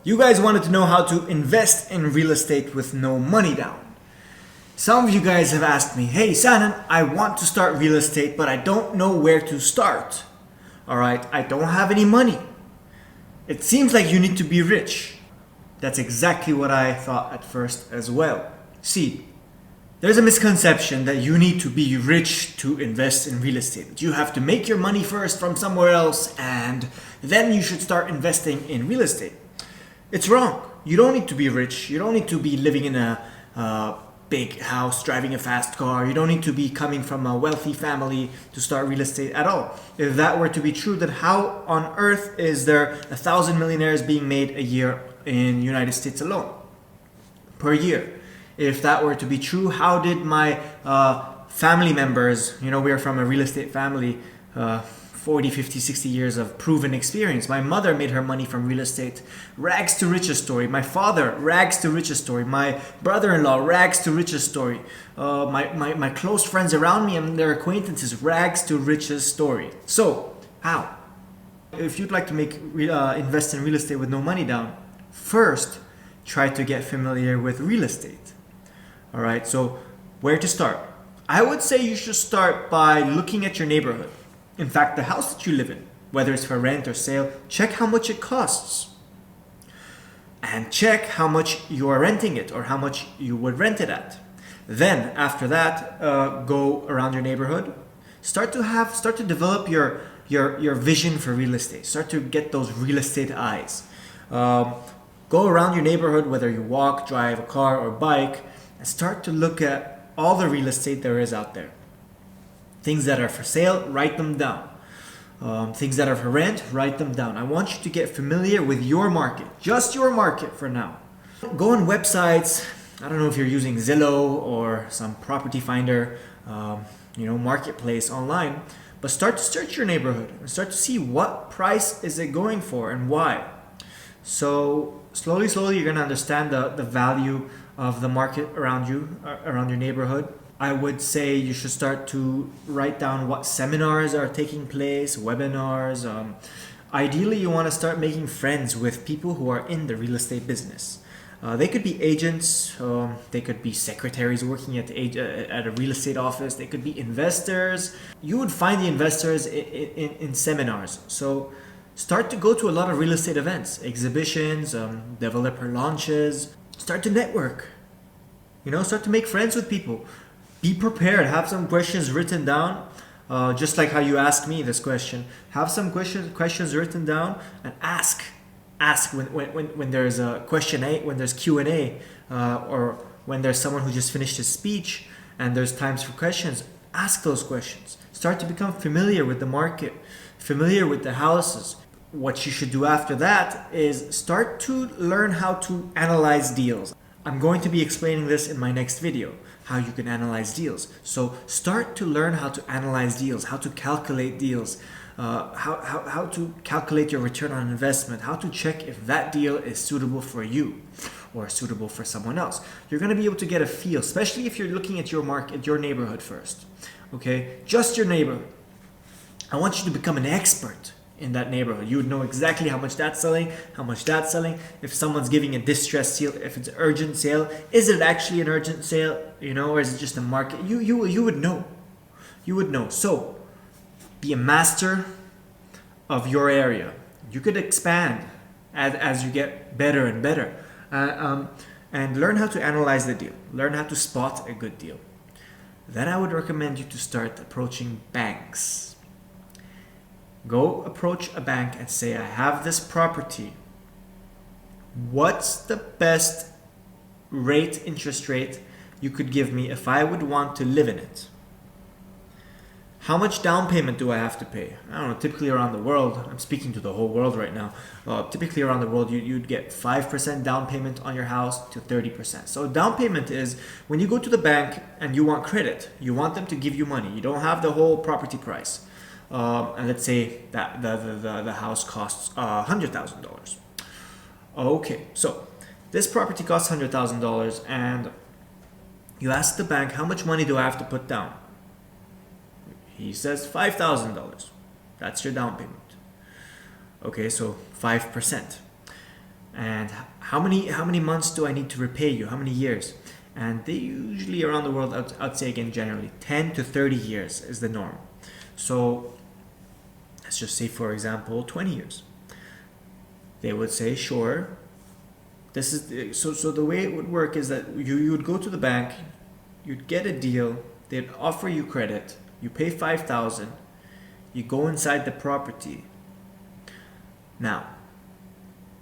You guys wanted to know how to invest in real estate with no money down. Some of you guys have asked me, hey Sanan, I want to start real estate, but I don't know where to start. Alright, I don't have any money. It seems like you need to be rich. That's exactly what I thought at first as well. See, there's a misconception that you need to be rich to invest in real estate. You have to make your money first from somewhere else and then you should start investing in real estate. It's wrong. You don't need to be rich. You don't need to be living in a big house, driving a fast car. You don't need to be coming from a wealthy family to start real estate at all. If that were to be true, then how on earth is there 1,000 millionaires being made a year in the United States alone? Per year. If that were to be true, how did my family members, we're from a real estate family, 40, 50, 60 years of proven experience. My mother made her money from real estate. Rags to riches story. My father, rags to riches story. My brother-in-law, rags to riches story. My close friends around me and their acquaintances, rags to riches story. So, how? If you'd like to invest in real estate with no money down, first, try to get familiar with real estate. All right, so where to start? I would say you should start by looking at your neighborhood. In fact, the house that you live in, whether it's for rent or sale, check how much it costs. And check how much you are renting it or how much you would rent it at. Then, after that, go around your neighborhood. Start to develop your vision for real estate. Start to get those real estate eyes. Go around your neighborhood, whether you walk, drive a car or bike, and start to look at all the real estate there is out there. Things that are for sale, write them down. Things that are for rent, write them down. I want you to get familiar with your market, just your market for now. Go on websites. I don't know if you're using Zillow or some property finder, marketplace online, but start to search your neighborhood and start to see what price is it going for and why. So slowly, you're going to understand the value of the market around you, around your neighborhood. I would say you should start to write down what seminars are taking place, webinars. Ideally, you want to start making friends with people who are in the real estate business. They could be agents, they could be secretaries working at a real estate office, they could be investors. You would find the investors in seminars. So start to go to a lot of real estate events, exhibitions, developer launches. Start to network. Start to make friends with people. Be prepared. Have some questions written down, just like how you asked me this question. Have some questions written down and ask. Ask when there's a question when there's Q&A, or when there's someone who just finished his speech and there's times for questions. Ask those questions. Start to become familiar with the market, familiar with the houses. What you should do after that is start to learn how to analyze deals. I'm going to be explaining this in my next video, how you can analyze deals. So start to learn how to analyze deals, how to calculate deals, how to calculate your return on investment, how to check if that deal is suitable for you or suitable for someone else. You're going to be able to get a feel, especially if you're looking at your market, your neighborhood first. Okay, just your neighborhood. I want you to become an expert in that neighborhood. You would know exactly how much that's selling, if someone's giving a distressed sale, if it's an urgent sale, is it actually an urgent sale, or is it just a market? You would know. You would know. So be a master of your area. You could expand as you get better and better, and learn how to analyze the deal, learn how to spot a good deal. Then I would recommend you to start approaching banks. Go approach a bank and say, I have this property. What's the best interest rate you could give me if I would want to live in it? How much down payment do I have to pay? I don't know, typically around the world, I'm speaking to the whole world right now, typically around the world you'd get 5% down payment on your house to 30%. So down payment is when you go to the bank and you want credit, you want them to give you money. You don't have the whole property price. And let's say that the house costs $100,000. Okay, so this property costs $100,000 and you ask the bank, how much money do I have to put down? He says $5,000. That's your down payment. Okay, so 5%. and how many months do I need to repay you? How many years? And they usually around the world, I'd say again generally, 10 to 30 years is the norm. So let's just say, for example, 20 years. They would say, sure. This is so the way it would work is that you would go to the bank, you'd get a deal, they'd offer you credit, you pay 5,000, you go inside the property. Now,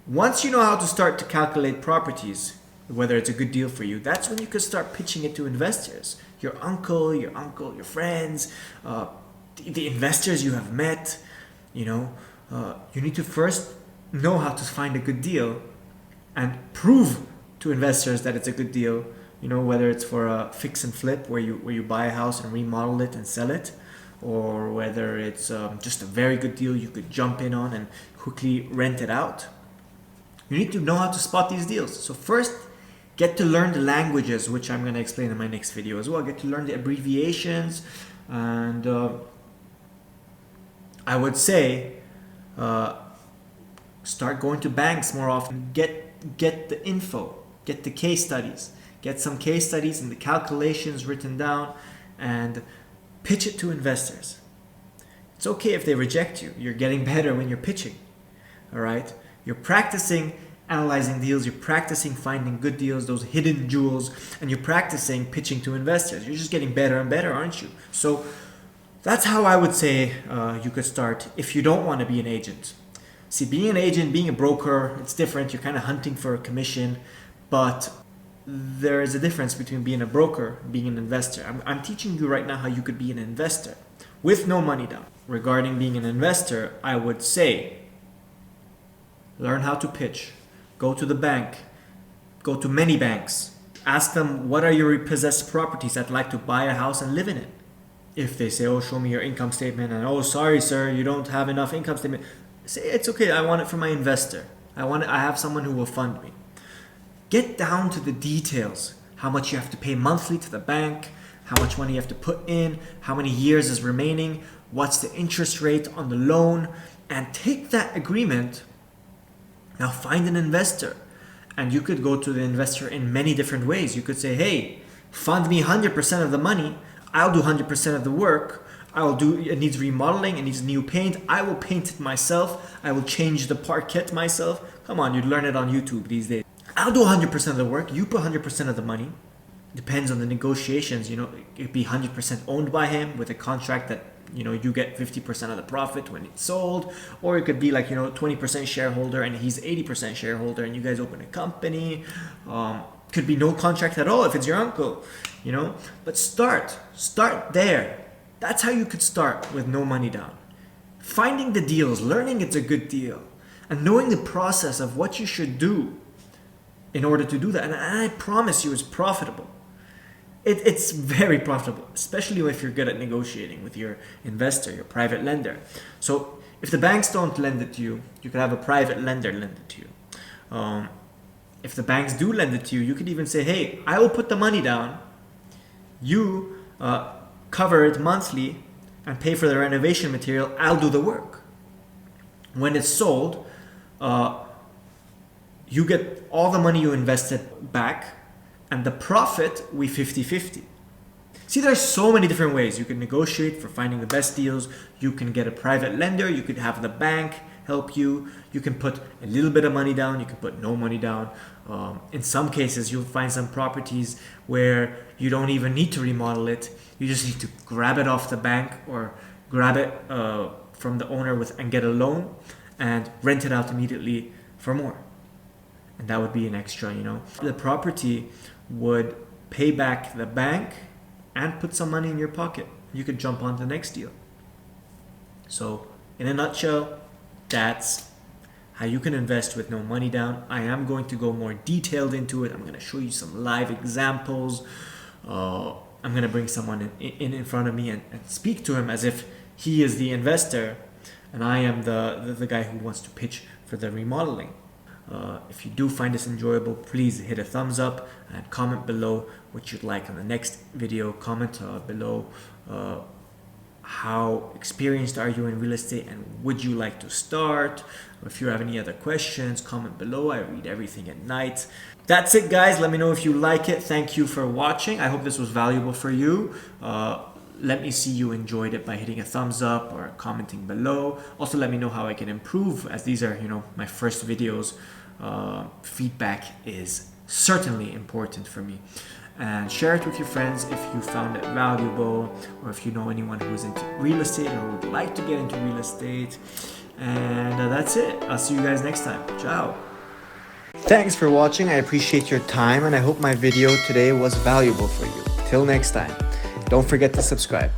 once you know how to start to calculate properties, whether it's a good deal for you, that's when you can start pitching it to investors. Your uncle, your friends, the investors you have met. You need to first know how to find a good deal and prove to investors that it's a good deal. Whether it's for a fix and flip where you buy a house and remodel it and sell it, or whether it's just a very good deal you could jump in on and quickly rent it out. You need to know how to spot these deals. So first, get to learn the languages, which I'm going to explain in my next video as well. Get to learn the abbreviations, and I would say start going to banks more often. Get the info, get the case studies, get some case studies and the calculations written down, and pitch it to investors. It's okay if they reject you. You're getting better when you're pitching. All right? You're practicing analyzing deals, you're practicing finding good deals, those hidden jewels, and you're practicing pitching to investors. You're just getting better and better, aren't you? So that's how I would say you could start if you don't want to be an agent. See, being an agent, being a broker, it's different. You're kind of hunting for a commission, but there is a difference between being a broker and being an investor. I'm teaching you right now how you could be an investor with no money down. Regarding being an investor, I would say learn how to pitch. Go to the bank. Go to many banks. Ask them, what are your repossessed properties? I'd like to buy a house and live in it. If they say, oh, show me your income statement, and oh, sorry, sir, you don't have enough income statement, say, it's okay, I want it for my investor. I have someone who will fund me. Get down to the details. How much you have to pay monthly to the bank, how much money you have to put in, how many years is remaining, what's the interest rate on the loan, and take that agreement. Now find an investor. And you could go to the investor in many different ways. You could say, hey, fund me 100% of the money. I'll do 100% of the work. It needs remodeling, it needs new paint. I will paint it myself. I will change the parquet myself. Come on, you'd learn it on YouTube these days. I'll do 100% of the work. You put 100% of the money. Depends on the negotiations. It'd be 100% owned by him with a contract that, you get 50% of the profit when it's sold. Or it could be like, 20% shareholder and he's 80% shareholder and you guys open a company. Could be no contract at all if it's your uncle, But start there. That's how you could start with no money down. Finding the deals, learning it's a good deal, and knowing the process of what you should do in order to do that. And I promise you it's profitable. It's very profitable, especially if you're good at negotiating with your investor, your private lender. So if the banks don't lend it to you, you could have a private lender lend it to you. If the banks do lend it to you, you could even say, hey, I will put the money down. You cover it monthly and pay for the renovation material. I'll do the work. When it's sold, you get all the money you invested back, and the profit, we 50-50. See, there's so many different ways you can negotiate for finding the best deals. You can get a private lender. You could have the bank help you. You can put a little bit of money down. You can put no money down. In some cases, you'll find some properties where you don't even need to remodel it. You just need to grab it off the bank or grab it from the owner and get a loan and rent it out immediately for more. And that would be an extra, The property would pay back the bank and put some money in your pocket. You could jump on to the next deal. So, in a nutshell, that's how you can invest with no money down. I am going to go more detailed into it. I'm going to show you some live examples. I'm going to bring someone in front of me and speak to him as if he is the investor and I am the guy who wants to pitch for the remodeling. If you do find this enjoyable, please hit a thumbs up and comment below what you'd like on the next video. Comment below how experienced are you in real estate, and would you like to start? If you have any other questions, comment below. I read everything at night. That's it, guys. Let me know if you like it. Thank you for watching. I hope this was valuable for you. Let me see you enjoyed it by hitting a thumbs up or commenting below. Also, let me know how I can improve, as these are, my first videos. Feedback is certainly important for me. And share it with your friends if you found it valuable, or if you know anyone who's into real estate or would like to get into real estate. And that's it. I'll see you guys next time. Ciao. Thanks for watching. I appreciate your time, and I hope my video today was valuable for you. Till next time, don't forget to subscribe.